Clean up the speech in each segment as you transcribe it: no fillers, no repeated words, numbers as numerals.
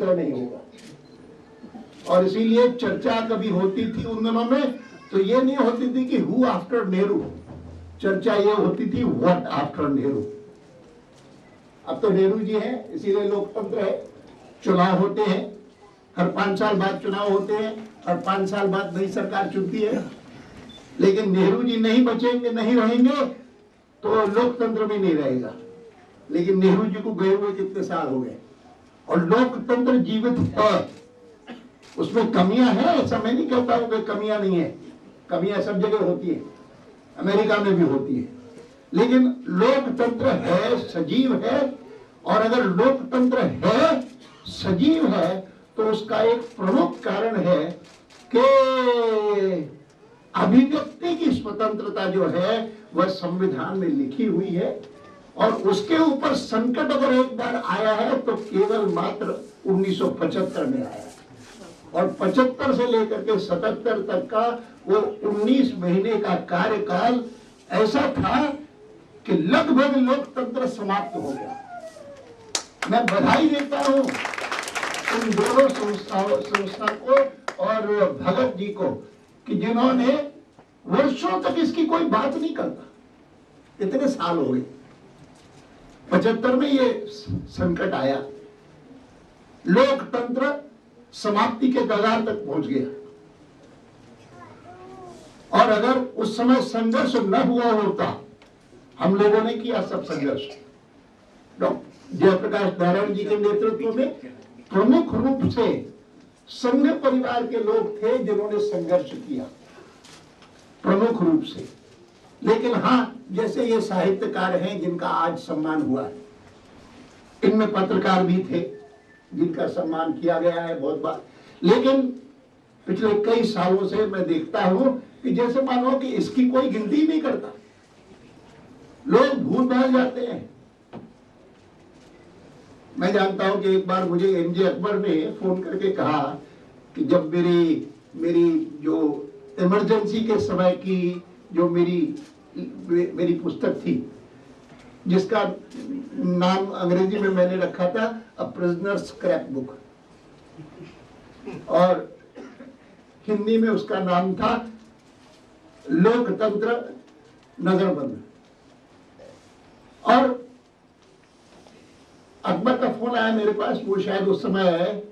नहीं होगा। और इसीलिए चर्चा कभी होती थी उन दिनों में तो ये नहीं होती थी कि हु आफ्टर नेहरू, चर्चा ये होती थी व्हाट आफ्टर नेहरू। अब तो नेहरू जी हैं, इसीलिए लोकतंत्र है, चुनाव होते हैं, हर 5 साल बाद चुनाव होते हैं, हर 5 साल बाद नई सरकार चुनती है। लेकिन नेहरू जी नहीं बचेंगे, नहीं रहेंगे तो लोकतंत्र भी नहीं रहेगा। लेकिन नेहरू जी को गए हुए कितने साल हो गए और लोकतंत्र जीवित है। उसमें कमियां हैं, ऐसा मैं नहीं कहता हूं कि कमियां नहीं है, कमियां सब जगह होती है, अमेरिका में भी होती है, लेकिन लोकतंत्र है, सजीव है। और अगर लोकतंत्र है, सजीव है, तो उसका एक प्रमुख कारण है कि अभिव्यक्ति की स्वतंत्रता जो है वह संविधान में लिखी हुई है। और उसके ऊपर संकट अगर एक बार आया है तो केवल मात्र 1975 में आया है। और 75 से लेकर के 77 तक का वो 19 महीने का कार्यकाल ऐसा था कि लगभग लोकतंत्र समाप्त हो गया। मैं बधाई देता हूं उन दोनों संस्था को और भगत जी को कि जिन्होंने वर्षों तक इसकी कोई बात नहीं करता, इतने साल हो गए, 75 में ये संकट आया, लोकतंत्र समाप्ति के कगार तक पहुंच गया। और अगर उस समय संघर्ष न हुआ होता, हम लोगों ने किया सब संघर्ष, डॉक्टर जयप्रकाश नारायण जी के नेतृत्व में प्रमुख रूप से संघ परिवार के लोग थे जिन्होंने संघर्ष किया प्रमुख रूप से। लेकिन हाँ, जैसे ये साहित्यकार हैं जिनका आज सम्मान हुआ है, इनमें पत्रकार भी थे जिनका सम्मान किया गया है बहुत बार। लेकिन पिछले कई सालों से मैं देखता हूं कि जैसे मानो कि इसकी कोई गिनती नहीं करता, लोग भूल भाल जाते हैं। मैं जानता हूं कि एक बार मुझे एमजे अकबर ने फोन करके कहा कि जब मेरी जो इमरजेंसी के समय की जो मेरी पुस्तक थी जिसका नाम अंग्रेजी में मैंने रखा था अ प्रिजनर स्क्रैप बुक और हिंदी में उसका नाम था लोकतंत्र नजरबंद। और अकबर का फोन आया मेरे पास, वो शायद उस समय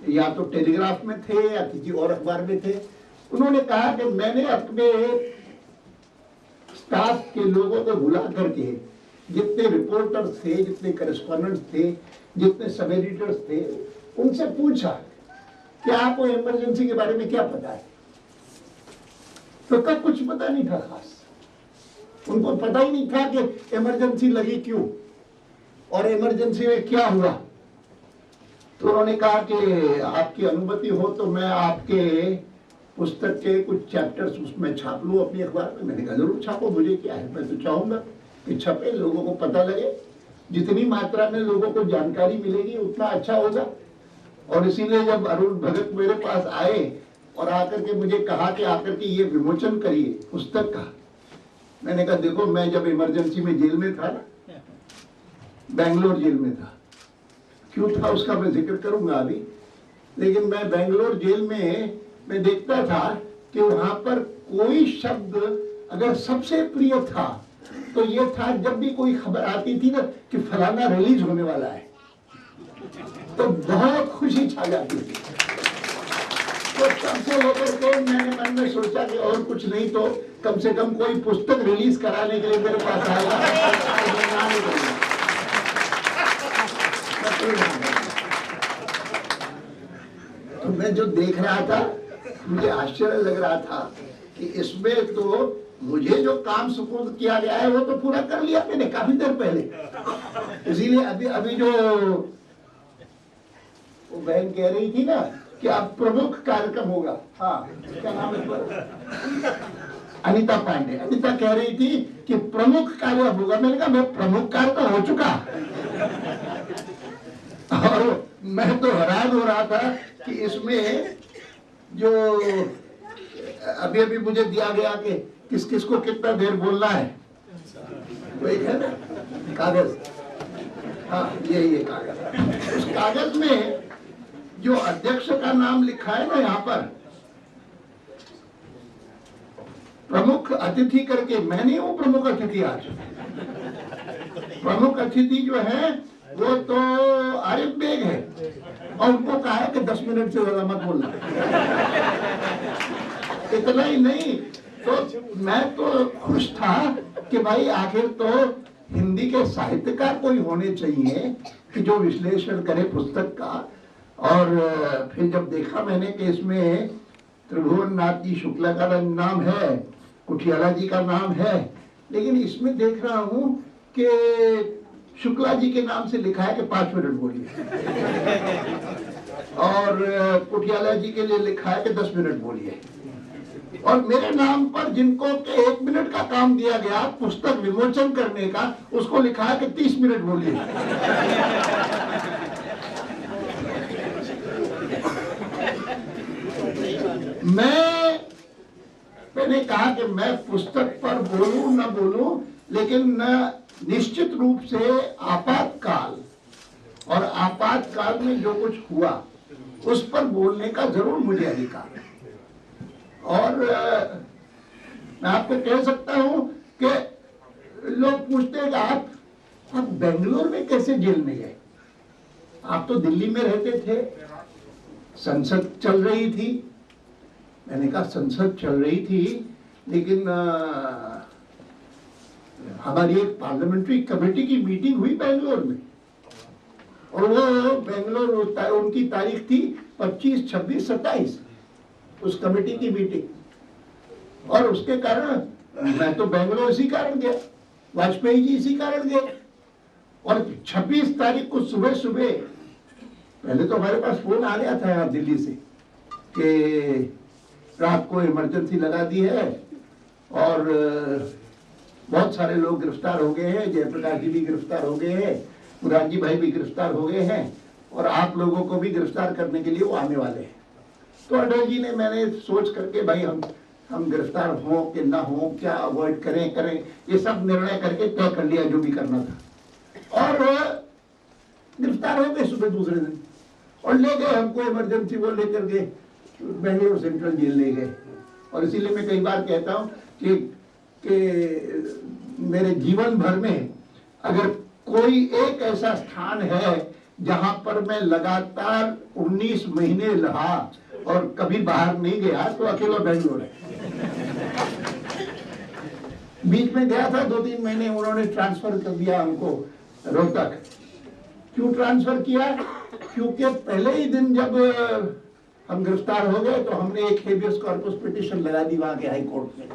या तो टेलीग्राफ में थे या किसी और अखबार में थे। उन्होंने कहा कि मैंने अपने स्टाफ के लोगों को बुला करके जितने रिपोर्टर्स थे, जितने करेस्पॉन्डेंट्स थे, जितने सब एडिटर्स थे, उनसे पूछा कि आपको इमरजेंसी के बारे में क्या पता है। तो तब कुछ पता नहीं था खास, उनको पता ही नहीं था कि इमरजेंसी लगी क्यों और इमरजेंसी में क्या हुआ। तो उन्होंने कहा कि आपकी अनुमति हो तो मैं आपके पुस्तक के कुछ चैप्टर्स उसमें छाप लूं अपनी अखबार में। मैंने कहा जरूर छापो, मुझे क्या है, मैं तो चाहूंगा कि छपे, लोगों को पता लगे, जितनी मात्रा में लोगों को जानकारी मिलेगी उतना अच्छा होगा। और इसीलिए जब अरुण भगत मेरे पास आए और आकर के मुझे कहा कि आकर के ये विमोचन करिए पुस्तक का, मैंने कहा देखो मैं जब इमरजेंसी में जेल में था ना, बेंगलोर जेल में था, क्यों था उसका मैं जिक्र करूंगा अभी, लेकिन मैं बेंगलोर जेल में मैं देखता था कि वहां पर कोई शब्द अगर सबसे प्रिय था तो ये था जब भी कोई खबर आती थी ना कि फलाना रिलीज होने वाला है तो बहुत खुशी छा जाती थी। तो तब से लेकर के मैंने मन में सोचा कि और कुछ नहीं तो कम से कम कोई पुस्तक रिलीज कराने के लिए मेरे पास आएगा। तो मैं जो देख रहा था मुझे आश्चर्य लग रहा था कि इसमें तो मुझे जो काम सुपुर्द किया गया है वो तो पूरा कर लिया मैंने काफी देर पहले। इसीलिए अभी जो वो बहन कह रही थी ना कि अब प्रमुख कार्यक्रम होगा, हाँ क्या नाम है, अनीता पांडे, अनीता कह रही थी कि प्रमुख कार्य होगा। मैंने कहा मैं प्रमुख कार्य तो हो चुका और मैं तो हैरान हो रहा था कि इसमें जो अभी मुझे दिया गया कि किस किस को कितना देर बोलना है, वो एक है ना कागज, हाँ ये कागज, उस कागज में जो अध्यक्ष का नाम लिखा है ना, यहाँ पर प्रमुख अतिथि करके, मैं नहीं हूं प्रमुख अतिथि आज। प्रमुख अतिथि जो है वो तो आरिफ बेग है, और उनको कहा है कि 10 मिनट से ज्यादा मत बोलना। इतना ही नहीं, तो मैं तो खुश था कि भाई आखिर तो हिंदी के साहित्यकार कोई होने चाहिए कि जो विश्लेषण करे पुस्तक का। और फिर जब देखा मैंने कि इसमें त्रिभुवन नाथ जी शुक्ला का नाम है, कुठियाला जी का नाम है, लेकिन इसमें देख रहा हूं कि शुक्ला जी के नाम से लिखा है कि 5 मिनट बोलिए, और कुठियाला जी के लिए लिखा है कि 10 मिनट बोलिए, और मेरे नाम पर जिनको 1 मिनट का काम दिया गया पुस्तक विमोचन करने का, उसको लिखा है कि 30 मिनट बोलिए। मैंने कहा कि मैं पुस्तक पर बोलूं न बोलूं, लेकिन निश्चित रूप से आपातकाल और आपातकाल में जो कुछ हुआ उस पर बोलने का जरूर मुझे अधिकार है। और मैं आपको कह सकता हूं कि लोग पूछते हैं कि आप बेंगलोर में कैसे जेल में गए? आप तो दिल्ली में रहते थे, संसद चल रही थी। मैंने कहा संसद चल रही थी, लेकिन हमारी एक पार्लियामेंट्री कमेटी की मीटिंग हुई बेंगलोर में, और वो बेंगलोर उनकी तारीख थी 25, 26, 27 उस कमेटी की मीटिंग। और उसके कारण मैं तो बेंगलोर इसी कारण गया, वाजपेयी जी इसी कारण गए। और 26 तारीख को सुबह सुबह, पहले तो हमारे पास फोन आ गया था यहाँ दिल्ली से कि रात को इमरजेंसी लगा दी है और बहुत सारे लोग गिरफ्तार हो गए हैं, जयप्रकाश जी भी गिरफ्तार हो गए हैं, मुरारजी भाई भी गिरफ्तार हो गए हैं, और आप लोगों को भी गिरफ्तार करने के लिए वो आने वाले हैं। तो अटल जी ने, मैंने सोच करके भाई हम गिरफ्तार हों कि ना हो, क्या अवॉइड करें, ये सब निर्णय करके तय कर लिया जो भी करना था। और गिरफ्तार हो गए सुबह दूसरे दिन, और ले गए हमको इमरजेंसी वो लेकर के बेंगलोर सेंट्रल जेल ले गए। और इसीलिए मैं कई बार कहता हूँ कि मेरे जीवन भर में अगर कोई एक ऐसा स्थान है जहां पर मैं लगातार 19 महीने रहा और कभी बाहर नहीं गया, तो अकेला बेंगलोर है। बीच में गया था 2-3 महीने, उन्होंने ट्रांसफर कर दिया हमको रोहतक। क्यों ट्रांसफर किया? क्योंकि पहले ही दिन जब हम गिरफ्तार हो गए तो हमने एक हेबियस कॉर्पस पिटीशन लगा दी वहां के हाई कोर्ट में,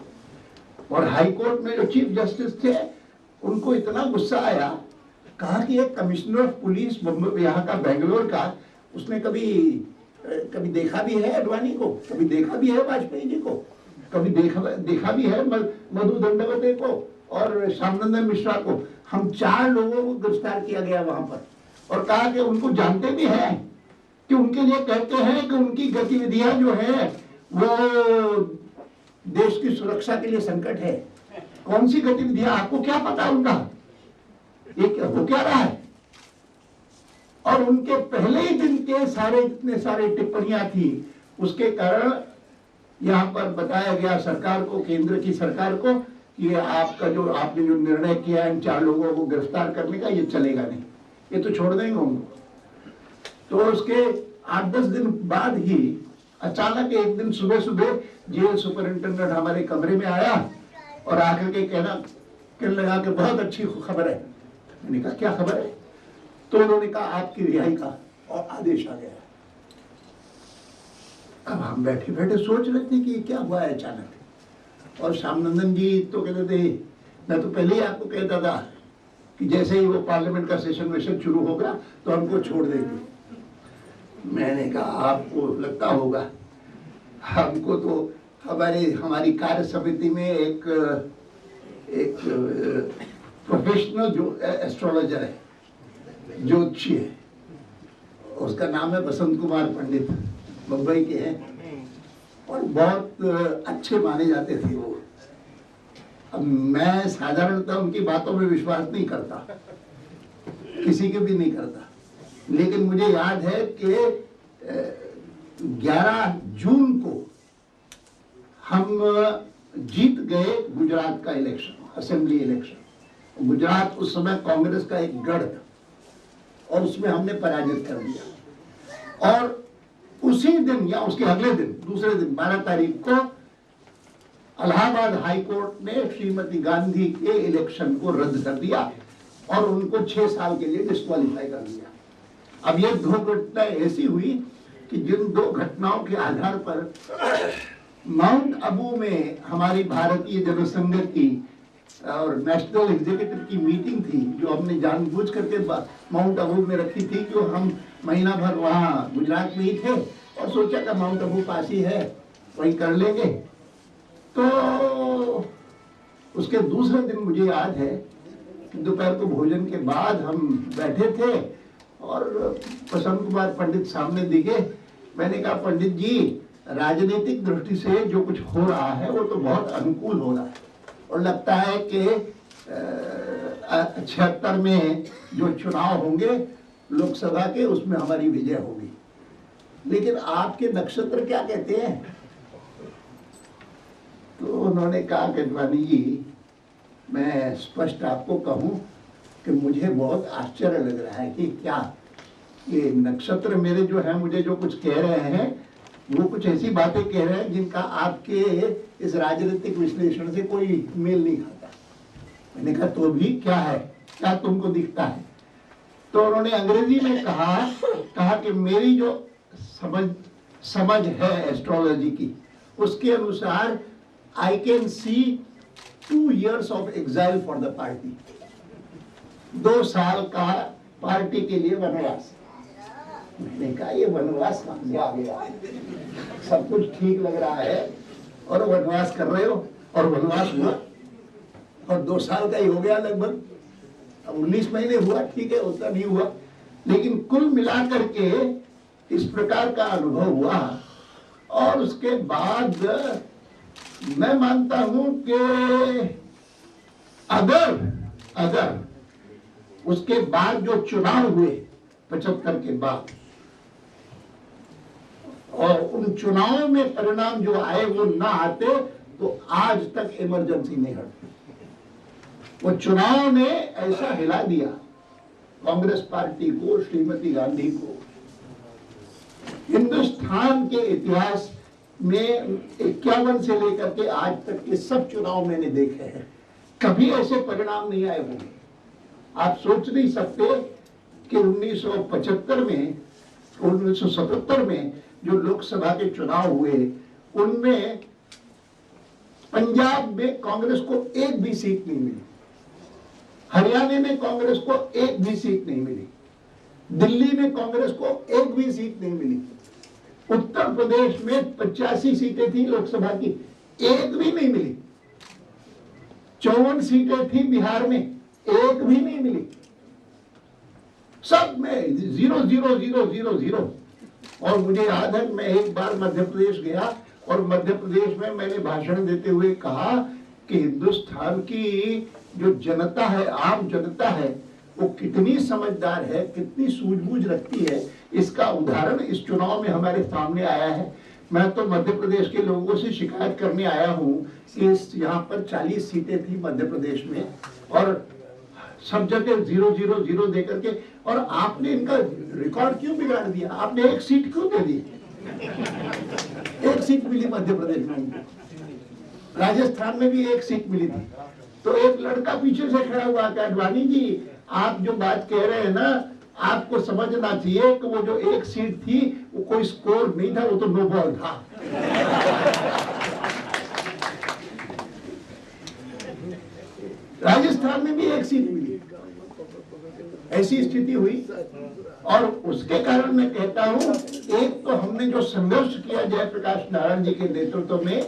और हाई कोर्ट में जो चीफ जस्टिस थे उनको इतना गुस्सा आया, कहा कि एक कमिश्नर ऑफ पुलिस यहाँ का बेंगलोर का, उसने कभी देखा भी है अडवाणी को, कभी देखा भी है वाजपेयी जी को, कभी देखा भी है मधु दंडवते को और श्यामनंदन मिश्रा को। हम 4 लोगों को गिरफ्तार किया गया वहां पर, और कहा कि उनको जानते भी हैं कि उनके लिए कहते हैं कि उनकी गतिविधियां जो है वो देश की सुरक्षा के लिए संकट है। कौन सी गतिविधियां, आपको क्या पता उनका, वो क्या रहा है? और उनके पहले ही दिन के जितने सारे टिप्पणियां थी, उसके कारण यहाँ पर बताया गया सरकार को, केंद्र की सरकार को, कि आपने जो निर्णय किया है इन 4 लोगों को गिरफ्तार करने का, ये चलेगा नहीं, ये तो छोड़ देंगे उनको। तो उसके 8-10 दिन बाद ही अचानक एक दिन सुबह सुबह जेल सुपरिंटेंडेंट हमारे कमरे में आया और आकर के कहने लगा कि बहुत अच्छी खबर है। मैंने कहा क्या खबर है? तो उन्होंने कहा आपकी रिहाई का और आदेश आ गया। अब हम बैठे बैठे सोच रहे थे कि क्या हुआ है अचानक। और श्यामनंदन जी तो कहते थे, मैं तो पहले ही आपको कहता था कि जैसे ही वो पार्लियामेंट का सेशन शुरू होगा तो हमको छोड़ देंगे। मैंने कहा आपको लगता होगा, हमको तो हमारी कार्य समिति में एक प्रोफेशनल जो एस्ट्रोलॉजर है, ज्योतिषी है, उसका नाम है बसंत कुमार पंडित, मुंबई के हैं और बहुत अच्छे माने जाते थे वो। अब मैं साधारणतः उनकी बातों में विश्वास नहीं करता, किसी के भी नहीं करता। लेकिन मुझे याद है कि 11 जून को हम जीत गए गुजरात का इलेक्शन, असेंबली इलेक्शन। गुजरात उस समय कांग्रेस का एक गढ़ था और उसमें हमने पराजित कर दिया। और उसी दिन या उसके अगले दिन, दूसरे दिन 12 तारीख को इलाहाबाद हाई कोर्ट ने श्रीमती गांधी के इलेक्शन को रद्द कर दिया और उनको 6 साल के लिए डिस्क्वालीफाई कर दिया। अब ये 2 घटनाएं ऐसी हुई कि जिन 2 घटनाओं के आधार पर माउंट आबू में हमारी भारतीय जनसंघ की और नेशनल एग्जीक्यूटिव की मीटिंग थी, जो हमने जानबूझ करके माउंट आबू में रखी थी, जो हम महीना भर वहाँ गुजरात में ही थे और सोचा था माउंट आबू पास ही है, वही कर लेंगे। तो उसके दूसरे दिन मुझे याद है कि दोपहर को भोजन के बाद हम बैठे थे और प्रसन्न कुमार पंडित सामने दिखे। मैंने कहा, पंडित जी, राजनीतिक दृष्टि से जो कुछ हो रहा है वो तो बहुत अनुकूल हो रहा है और लगता है कि 76 में जो चुनाव होंगे लोकसभा के, उसमें हमारी विजय होगी, लेकिन आपके नक्षत्र क्या कहते हैं? तो उन्होंने कहा कि अडवाणी जी, मैं स्पष्ट आपको कहूं कि मुझे बहुत आश्चर्य लग रहा है कि क्या ये नक्षत्र मेरे जो है मुझे जो कुछ कह रहे हैं वो कुछ ऐसी बातें कह रहे हैं जिनका आपके इस राजनीतिक विश्लेषण से कोई मेल नहीं खाता। मैंने कहा, तो भी क्या है, क्या तुमको दिखता है? तो उन्होंने अंग्रेजी में कहा कि मेरी जो समझ है एस्ट्रोलॉजी की, उसके अनुसार I can see 2 years of exile for the party, 2 साल का पार्टी के लिए वनवास। मैंने कहा, ये वनवास कहां से आ गया? सब कुछ ठीक लग रहा है और वनवास कर रहे हो, और वनवास हुआ और 2 साल का ही हो गया लगभग। 19 महीने हुआ, ठीक है, उतना नहीं हुआ, लेकिन कुल मिलाकर के इस प्रकार का अनुभव हुआ। और उसके बाद मैं मानता हूं कि अगर उसके बाद जो चुनाव हुए 75 के बाद, और उन चुनावों में परिणाम जो आए वो ना आते तो आज तक इमरजेंसी नहीं हटती। वो चुनाव ने ऐसा हिला दिया कांग्रेस पार्टी को, श्रीमती गांधी को। हिंदुस्तान के इतिहास में 51 से लेकर के आज तक के सब चुनाव मैंने देखे हैं, कभी ऐसे परिणाम नहीं आए होंगे। आप सोच नहीं सकते कि 1975 में, 1977 में जो लोकसभा के चुनाव हुए, उनमें पंजाब में कांग्रेस को एक भी सीट नहीं मिली, हरियाणा में कांग्रेस को एक भी सीट नहीं मिली, दिल्ली में कांग्रेस को एक भी सीट नहीं मिली, उत्तर प्रदेश में 85 सीटें थी लोकसभा की, एक भी नहीं मिली, 54 सीटें थी बिहार में, एक भी नहीं मिली, सब में 0 0 0 0 0। और मुझे याद है, मैं एक बार मध्य प्रदेश गया और मध्य प्रदेश में मैंने भाषण देते हुए कहा कि हिंदुस्तान की जो जनता है, आम जनता है, वो कितनी समझदार है, कितनी सूझबूझ रखती है, इसका उदाहरण इस चुनाव में हमारे सामने आया है। मैं तो मध्य प्रदेश के लोगों से शिकायत करने आया हूँ कि यहाँ पर 40 सीटें थी मध्य प्रदेश में और सब जगह 0 0 0 दे करके, और आपने इनका रिकॉर्ड क्यों बिगाड़ दिया? आपने एक सीट क्यों दे दी? एक सीट मिली मध्य प्रदेश में, राजस्थान में भी एक सीट मिली थी। तो एक लड़का पीछे से खड़ा हुआ कि अडवाणी जी, आप जो बात कह रहे हैं ना, आपको समझना चाहिए कि वो जो एक सीट थी वो कोई स्कोर नहीं था, वो तो नो बॉल था। राजस्थान में भी एक सीट मिली, ऐसी स्थिति हुई। और उसके कारण मैं कहता हूं, एक तो हमने जो संघर्ष किया जयप्रकाश नारायण जी के नेतृत्व में,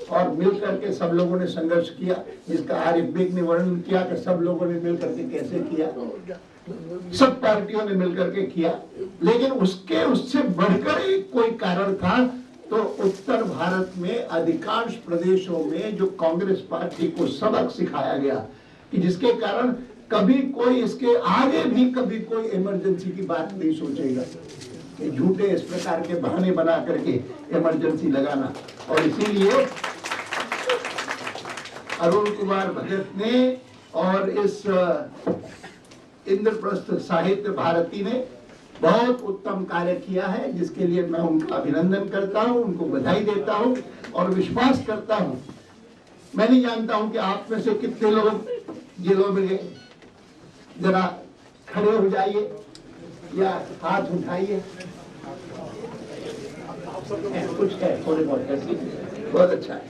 और मिलकर के सब लोगों ने संघर्ष किया, जिसका आरिफ बेग ने वर्णन किया कि सब लोगों ने मिलकर के कैसे किया, सब पार्टियों ने मिलकर के किया। लेकिन उससे बढ़कर एक कोई कारण था, तो उत्तर भारत में अधिकांश प्रदेशों में जो कांग्रेस पार्टी को सबक सिखाया गया कि जिसके कारण कभी कोई इसके आगे भी कभी कोई इमरजेंसी की बात नहीं सोचेगा कि झूठे इस प्रकार के बहाने बना करके इमरजेंसी लगाना। और इसीलिए अरुण कुमार भगत ने और इस इंद्रप्रस्थ साहित्य भारती ने बहुत उत्तम कार्य किया है, जिसके लिए मैं उनका अभिनंदन करता हूं, उनको बधाई देता हूं और विश्वास करता हूं। मैं नहीं जानता हूं कि आप में से कितने लोग जेलों में गए, जरा खड़े हो जाइए या हाथ उठाइए। कुछ है, थोड़े बहुत ऐसे। बहुत अच्छा है,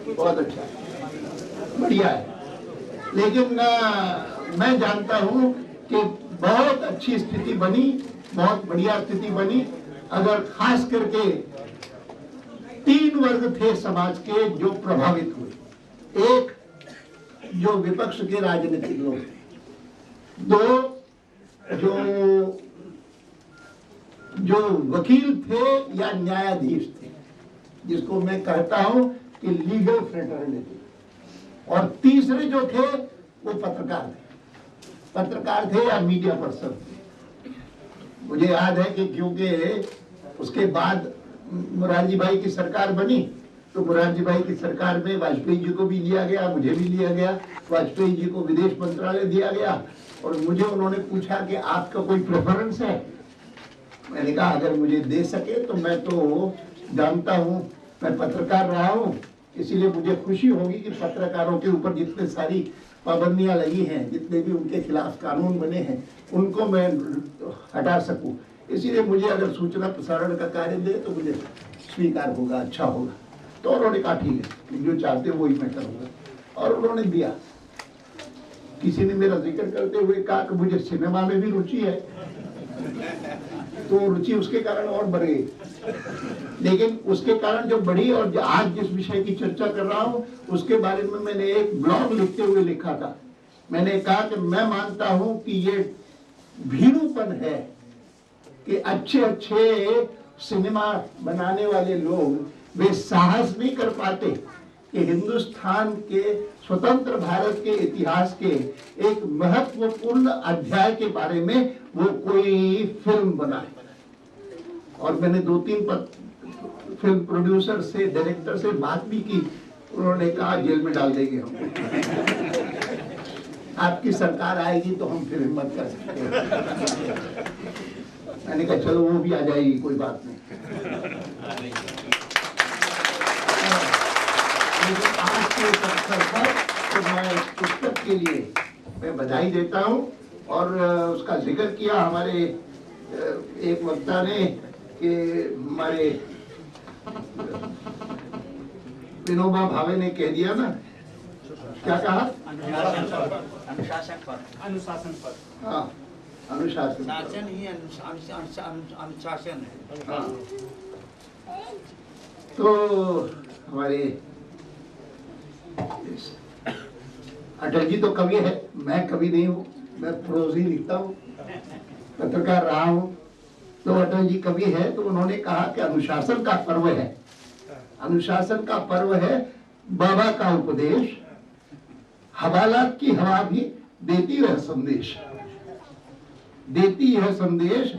बहुत अच्छा है, बढ़िया है। लेकिन मैं जानता हूं कि बहुत अच्छी स्थिति बनी, बहुत बढ़िया स्थिति बनी, अगर खास करके 3 वर्ग थे समाज के जो प्रभावित हुए। एक, जो विपक्ष के राजनीतिक लोग थे। 2, जो वकील थे या न्यायाधीश थे, जिसको मैं कहता हूं कि लीगल फ्रेटर्निटी। और तीसरे जो थे वो पत्रकार थे या मीडिया पर्सन थे। मुझे याद है कि क्योंकि उसके बाद मोरारजी भाई की सरकार बनी, तो मोरारजी भाई की सरकार में वाजपेयी जी को भी लिया गया, मुझे भी लिया गया। वाजपेयी जी को विदेश मंत्रालय दिया गया और मुझे उन्होंने पूछा कि आपका कोई प्रेफरेंस है। मैंने कहा अगर मुझे दे सके तो मैं तो जानता हूँ, मैं पत्रकार रहा हूँ, इसीलिए मुझे खुशी होगी कि पत्रकारों के ऊपर जितने सारी पाबंदियां लगी हैं, जितने भी उनके खिलाफ कानून बने हैं, उनको मैं हटा सकूं। इसीलिए मुझे अगर सूचना प्रसारण का कार्य दे तो मुझे स्वीकार होगा, अच्छा होगा। तो उन्होंने कहा ठीक है, जो चाहते हो वही मैं करूँगा, और उन्होंने दिया। किसी ने मेरा जिक्र करते हुए कहा कि मुझे सिनेमा में भी रुचि है, तो रुचि उसके कारण और बढ़ गई। लेकिन उसके कारण जो बढ़ी, और आज जिस विषय की चर्चा कर रहा हूं उसके बारे में मैंने एक ब्लॉग लिखते हुए लिखा था। मैंने कहा कि मैं मानता हूं कि ये भीरूपन है कि अच्छे सिनेमा बनाने वाले लोग वे साहस नहीं कर पाते कि हिंदुस्तान के स्वतंत्र भारत के इतिहास के एक महत्वपूर्ण अध्याय के बारे में वो कोई फिल्म बनाए। और मैंने 2-3 फिल्म प्रोड्यूसर से, डायरेक्टर से बात भी की। उन्होंने कहा जेल में डाल देंगे हम। आपकी सरकार आएगी तो हम फिर हिम्मत कर सकते हैं। मैंने कहा चलो वो भी आ जाएगी, कोई बात नहीं। लेकिन आज के अवसर पर तो मैं पुस्तक के लिए मैं बधाई देता हूं। और उसका जिक्र किया हमारे एक वक्ता ने कि हमारे विनोबा भावे ने कह दिया ना, क्या कहा? अनुशासन पर। हाँ, अनुशासन शासन ही अनुशासन है। हाँ। तो हमारे अटल जी तो कवि है, मैं कवि नहीं हूँ, मैं प्रोज ही लिखता हूँ, पत्रकार रहा हूँ। तो अटल जी कवि है, तो उन्होंने कहा कि अनुशासन का पर्व है, अनुशासन का पर्व है बाबा का उपदेश, हवालात की हवा भी देती है संदेश, देती है संदेश,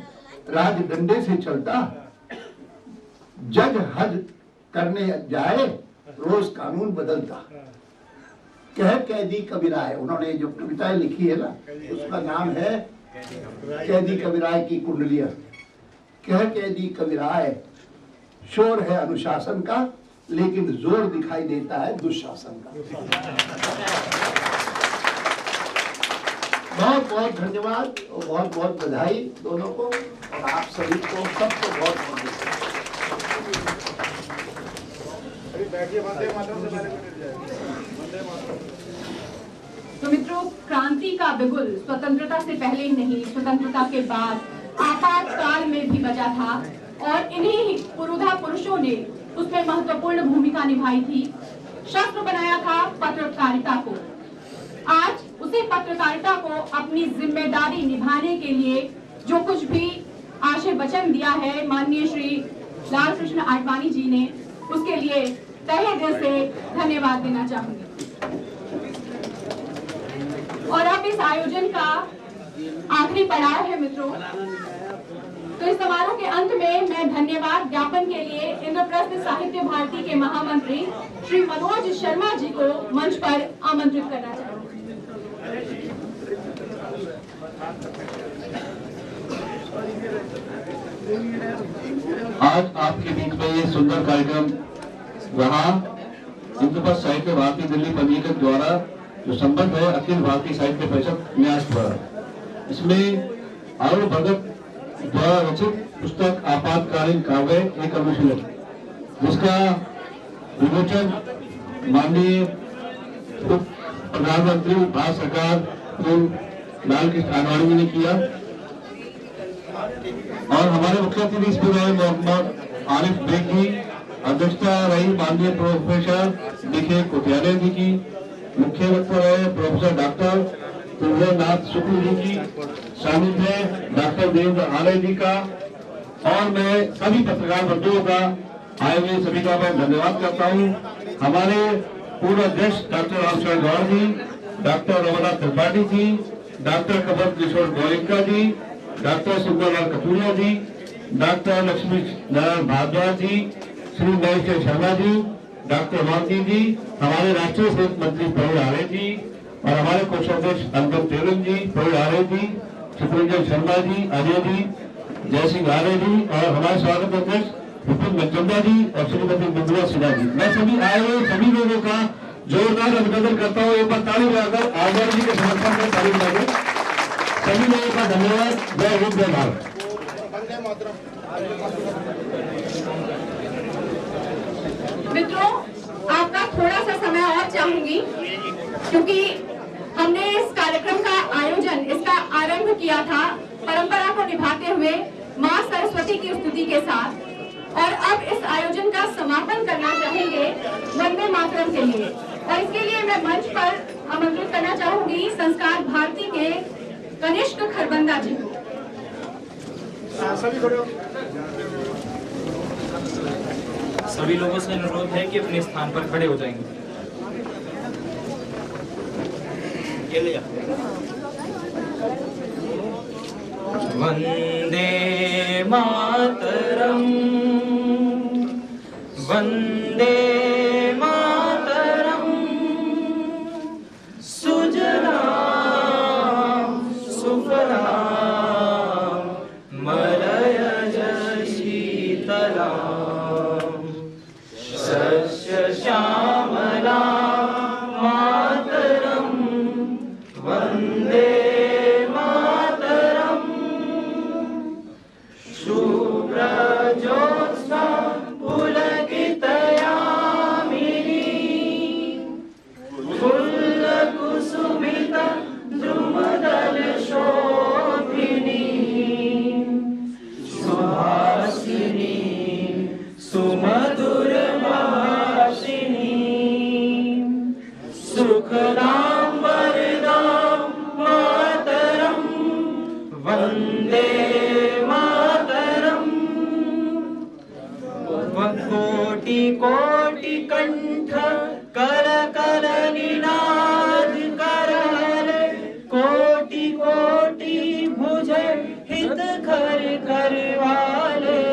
राज डंडे से चलता, जज हज करने जाए रोज कानून बदलता। कह कैदी कबीराय, उन्होंने जो कविताएं लिखी है ना, उसका नाम है कैदी कबीराय की कुंडलियां। कह कैदी कबीराय, शोर है अनुशासन का, लेकिन जोर दिखाई देता है दुशासन का। बहुत बहुत धन्यवाद और बहुत बहुत बधाई दोनों को, और आप सभी को, सबको बहुत बहुत तो मित्रों, क्रांति का बिगुल स्वतंत्रता से पहले ही नहीं, स्वतंत्रता के बाद आपातकाल में भी बजा था, और इन्हीं पुरुधा पुरुषों ने उसमें महत्वपूर्ण भूमिका निभाई थी। शस्त्र बनाया था पत्रकारिता को। आज उसी पत्रकारिता को अपनी जिम्मेदारी निभाने के लिए जो कुछ भी आशय वचन दिया है माननीय श्री लालकृष्ण आडवाणी जी ने, उसके लिए तहे दिल से धन्यवाद देना चाहूंगी। और अब इस आयोजन का आखिरी पड़ाव है मित्रों। तो इस समारोह के अंत में मैं धन्यवाद ज्ञापन के लिए इंद्रप्रस्थ साहित्य भारती के महामंत्री श्री मनोज शर्मा जी को मंच पर आमंत्रित करना चाहूंगी। आज आपके बीच में ये सुंदर कार्यक्रम रहा। इंद्रप्रस्थ साहित्य भारती दिल्ली पंजीकृत द्वारा जो संबंध है अखिल भारतीय साहित्य परिषद न्यास द्वारा, इसमें अरुण भगत द्वारा रचित पुस्तक आपातकालीन काव्य एक अनुशीलन, जिसका विमोचन माननीय उप प्रधानमंत्री भारत सरकार लाल कृष्ण आडवाणी जी ने किया और हमारे मुख्य अतिथि इस पर मोहम्मद आरिफ बेग की अध्यक्षता रही माननीय प्रोफेसर डीके कोटियाले जी की, मुख्य वक्ता रहे प्रोफेसर डॉक्टर तुलसीनाथ शुक्ल जी की, सानिध्य डॉक्टर देवेंद्र आलय जी का और मैं सभी पत्रकार बंधुओं का आए हुए सभी का मैं धन्यवाद करता हूँ। हमारे पूर्व अध्यक्ष डॉक्टर रामचंद्र गौड़ जी, डॉक्टर रमनाथ त्रिपाठी जी, डॉक्टर कमल किशोर गोयनका जी, डॉक्टर सुंदरलाल कटूरिया जी, डॉक्टर लक्ष्मी नारायण भारद्वाज जी, श्री महेश शर्मा जी, डॉक्टर मालती जी, हमारे राष्ट्रीय सेवक मंत्री प्रवीण आर्य जी और हमारे कोषाध्यक्ष अनुपम तेलंग जी, प्रवीण आर्य जी, चित्रंजन शर्मा जी, अजय जी, जय सिंह आर्य जी और हमारे स्वागत अध्यक्ष विपिन मनचंदा जी और श्रीमती बिंदुआ सिन्हा जी। मैं सभी आए हुए सभी लोगों का जोरदार अभिनंदन करता हूँ। एक बार ताली बजाकर आचार्य जी के समर्थन में ताली बजाकर सभी लोगों का धन्यवाद। जय हिंद जय भारत। मित्रों, आपका थोड़ा सा समय और चाहूंगी क्योंकि हमने इस कार्यक्रम का आयोजन, इसका आरंभ किया था परंपरा को निभाते हुए मां सरस्वती की स्तुति के साथ और अब इस आयोजन का समापन करना चाहेंगे वंदे मातरम के लिए और इसके लिए मैं मंच पर आमंत्रित करना चाहूंगी संस्कार भारती के कनिष्क खरबंदा जी को। सभी लोगों से अनुरोध है कि अपने स्थान पर खड़े हो जाएंगे। वंदे मातरम, वंदे मातरम, सुजलाम सुफलाम मलयज शीतलाम शस्य श्यामलाम मातरम वंदे मातरम शुभ्रज्योत्स्ना पुलकितयामिनी फुल्लकुसुमित द्रुमदल शोभिनी सुहासिनी सुमधुर भाषिनी सुखदां वरदां मातरं वन्दे मातरम्। कोटि कोटि कंठ कर कर निनाद करहरे कोटि कोटि भुज हित कर करवाले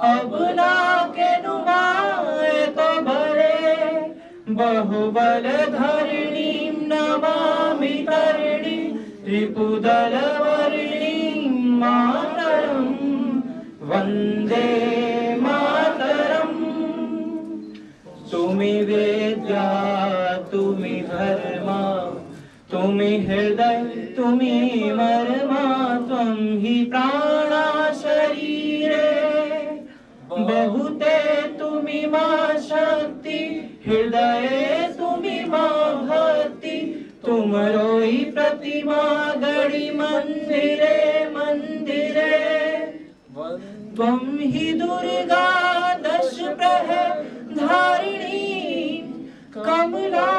अब ना के नुमाए तो भरे बहुबल धरणी नमामि तरिणी रिपुदल वर्णी मातरम वंदे मातरम। तुमि वेद्या तुमि धर्मा तुमि हृदय तुमि मर्मा त्वं हि प्राणा शरीरे बहुते तुमि मां शक्ति हृदये तुमि मां भक्ति तुमरो ही प्रतिमा गढ़ी मंदिरे मंदिरे त्वं हि दुर्गा दश प्रहर धारिणी कमला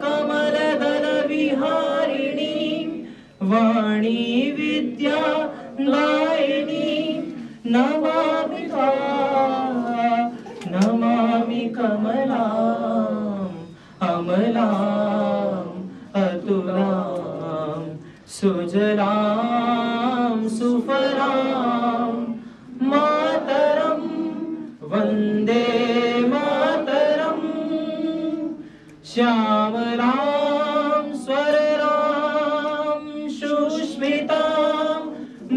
कमल दल विहारिणी वाणी विद्या दायिनी नमामि नमामि कमलां अमलां अतुलां सुजलां सुफलां मातरं वन्दे मातरं श्यामलां स्वररां सुस्मितां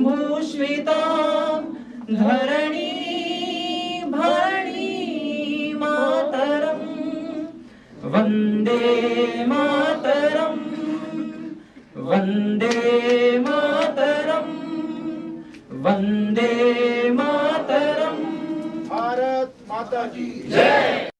भूस्मितां धरणी भरणी मातरं वन्दे मातरं वन्दे मातरं वन्दे मातरं। भारत माता की जय।